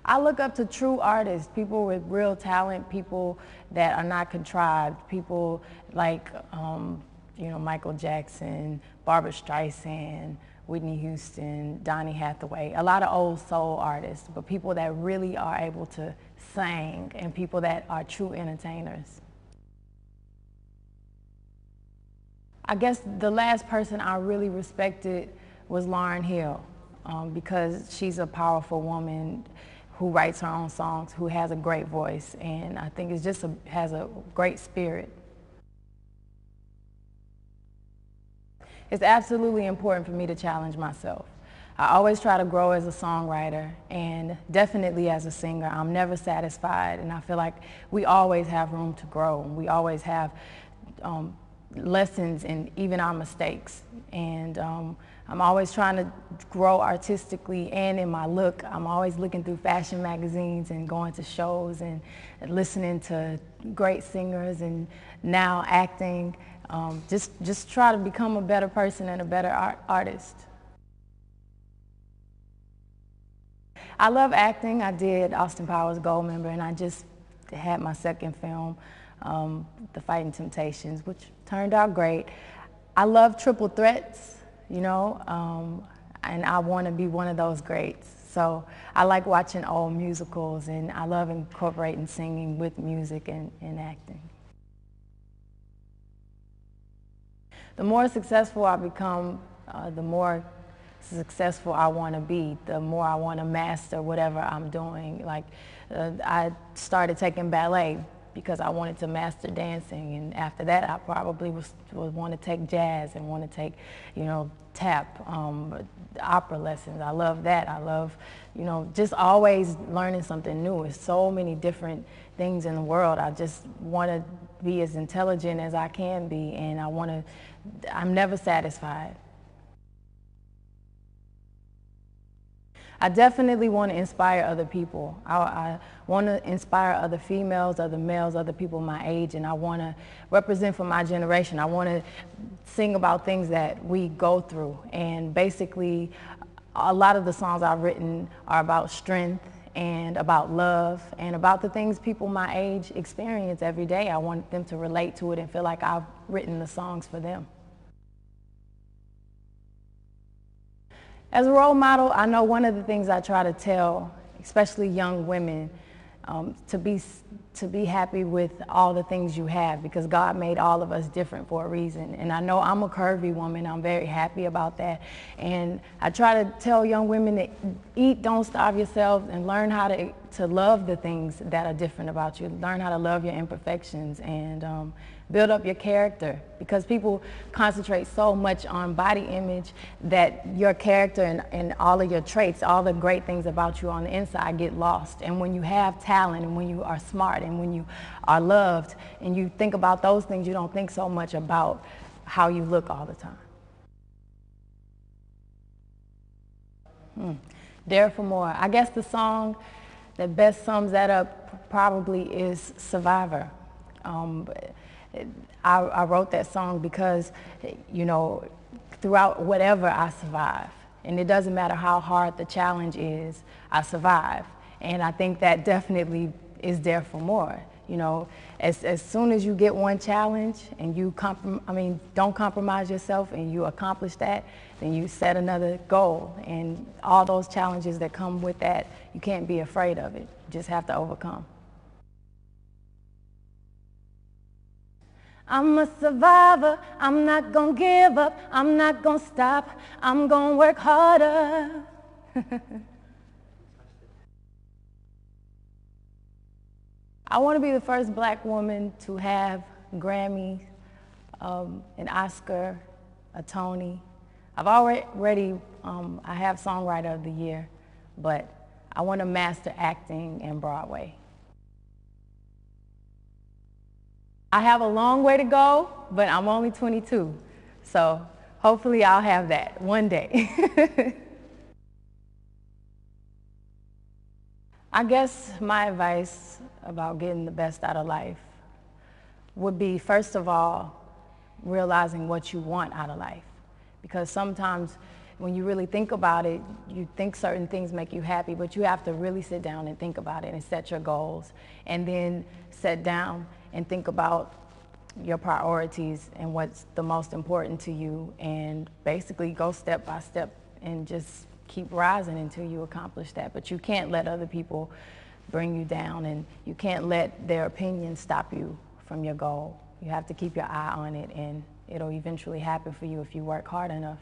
I look up to true artists, people with real talent, people that are not contrived, people like, Michael Jackson, Barbra Streisand, Whitney Houston, Donny Hathaway, a lot of old soul artists, but people that really are able to sing and people that are true entertainers. I guess the last person I really respected was Lauryn Hill, because she's a powerful woman who writes her own songs, who has a great voice, and I think has a great spirit. It's absolutely important for me to challenge myself. I always try to grow as a songwriter and definitely as a singer. I'm never satisfied, and I feel like we always have room to grow, and we always have lessons in even our mistakes. And I'm always trying to grow artistically and in my look. I'm always looking through fashion magazines and going to shows and listening to great singers and now acting. Just try to become a better person and a better artist. I love acting. I did Austin Powers Goldmember, and I just had my second film, The Fighting Temptations, which turned out great. I love triple threats, and I want to be one of those greats. So I like watching old musicals, and I love incorporating singing with music and acting. The more successful I become, the more successful I want to be, the more I want to master whatever I'm doing. Like, I started taking ballet because I wanted to master dancing, and after that I probably would want to take jazz and want to take, tap, opera lessons. I love that. I love, just always learning something new. There's so many different things in the world. I just want to be as intelligent as I can be, and I'm never satisfied. I definitely want to inspire other people. I want to inspire other females, other males, other people my age, and I want to represent for my generation. I want to sing about things that we go through, and basically a lot of the songs I've written are about strength and about love and about the things people my age experience every day. I want them to relate to it and feel like I've written the songs for them. As a role model, I know one of the things I try to tell, especially young women, to be happy with all the things you have, because God made all of us different for a reason. And I know I'm a curvy woman. I'm very happy about that. And I try to tell young women to eat, don't starve yourself, and learn how to love the things that are different about you. Learn how to love your imperfections and build up your character, because people concentrate so much on body image that your character and all of your traits, all the great things about you on the inside get lost. And when you have talent and when you are smart and when you are loved and you think about those things, you don't think so much about how you look all the time. Dare for more. I guess the song that best sums that up probably is Survivor. I wrote that song because, throughout whatever I survive. And it doesn't matter how hard the challenge is, I survive. And I think that definitely is Dare for more. As soon as you get one challenge and you don't compromise yourself and you accomplish that, then you set another goal. And all those challenges that come with that, you can't be afraid of it. You just have to overcome. I'm a survivor, I'm not gonna give up, I'm not gonna stop, I'm gonna work harder. I want to be the first Black woman to have a Grammy, an Oscar, a Tony. I've already, I have Songwriter of the Year, but I want to master acting and Broadway. I have a long way to go, but I'm only 22, so hopefully I'll have that one day. I guess my advice about getting the best out of life would be, first of all, realizing what you want out of life. Because sometimes when you really think about it, you think certain things make you happy, but you have to really sit down and think about it and set your goals, and then sit down and think about your priorities and what's the most important to you, and basically go step by step and just keep rising until you accomplish that. But you can't let other people bring you down, and you can't let their opinions stop you from your goal. You have to keep your eye on it, and it'll eventually happen for you if you work hard enough.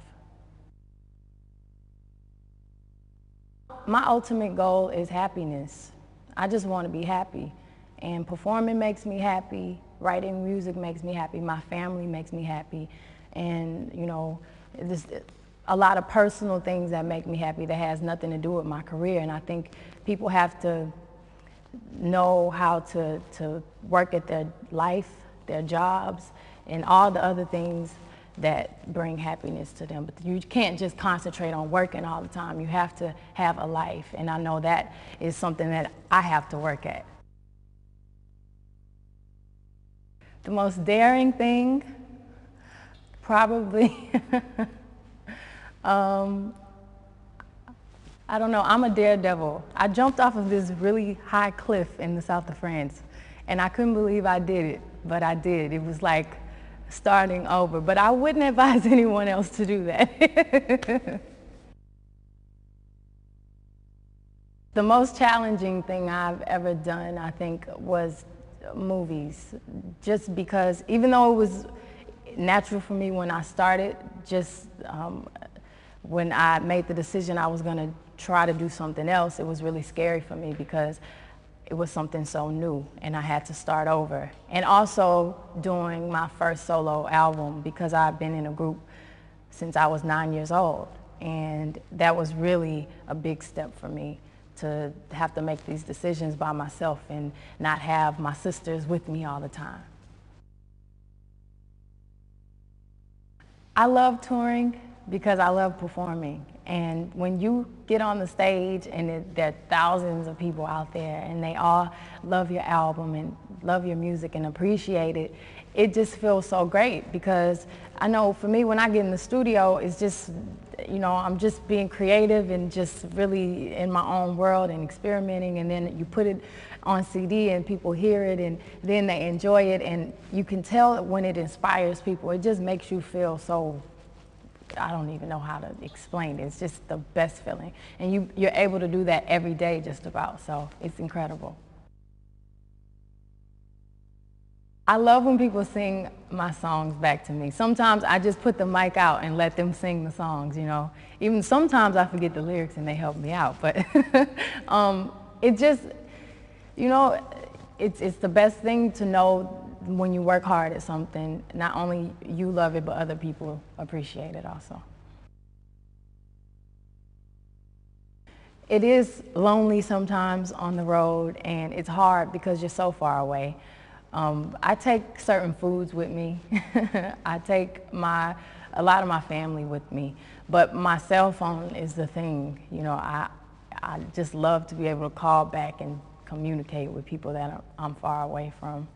My ultimate goal is happiness. I just want to be happy, and performing makes me happy. Writing music makes me happy. My family makes me happy, and there's a lot of personal things that make me happy that has nothing to do with my career. And I think people have to know how to work at their life, their jobs, and all the other things that bring happiness to them. But you can't just concentrate on working all the time. You have to have a life, and I know that is something that I have to work at. The most daring thing, probably, I don't know, I'm a daredevil. I jumped off of this really high cliff in the south of France, and I couldn't believe I did it, but I did. It was like starting over, but I wouldn't advise anyone else to do that. The most challenging thing I've ever done, I think, was movies. Just because, even though it was natural for me when I started, when I made the decision I was going to try to do something else, it was really scary for me because it was something so new and I had to start over. And also doing my first solo album, because I've been in a group since I was 9 years old. And that was really a big step for me, to have to make these decisions by myself and not have my sisters with me all the time. I love touring because I love performing. And when you get on the stage and there are thousands of people out there and they all love your album and love your music and appreciate it, it just feels so great. Because I know for me, when I get in the studio, it's just, I'm just being creative and just really in my own world and experimenting, and then you put it on CD and people hear it and then they enjoy it, and you can tell when it inspires people. It just makes you feel so, I don't even know how to explain it. It's just the best feeling. And you're able to do that every day just about, so it's incredible. I love when people sing my songs back to me. Sometimes I just put the mic out and let them sing the songs, Even sometimes I forget the lyrics and they help me out, but it just, it's the best thing to know when you work hard at something, not only you love it, but other people appreciate it also. It is lonely sometimes on the road, and it's hard because you're so far away. I take certain foods with me. I take a lot of my family with me, but my cell phone is the thing. I just love to be able to call back and communicate with people that I'm far away from.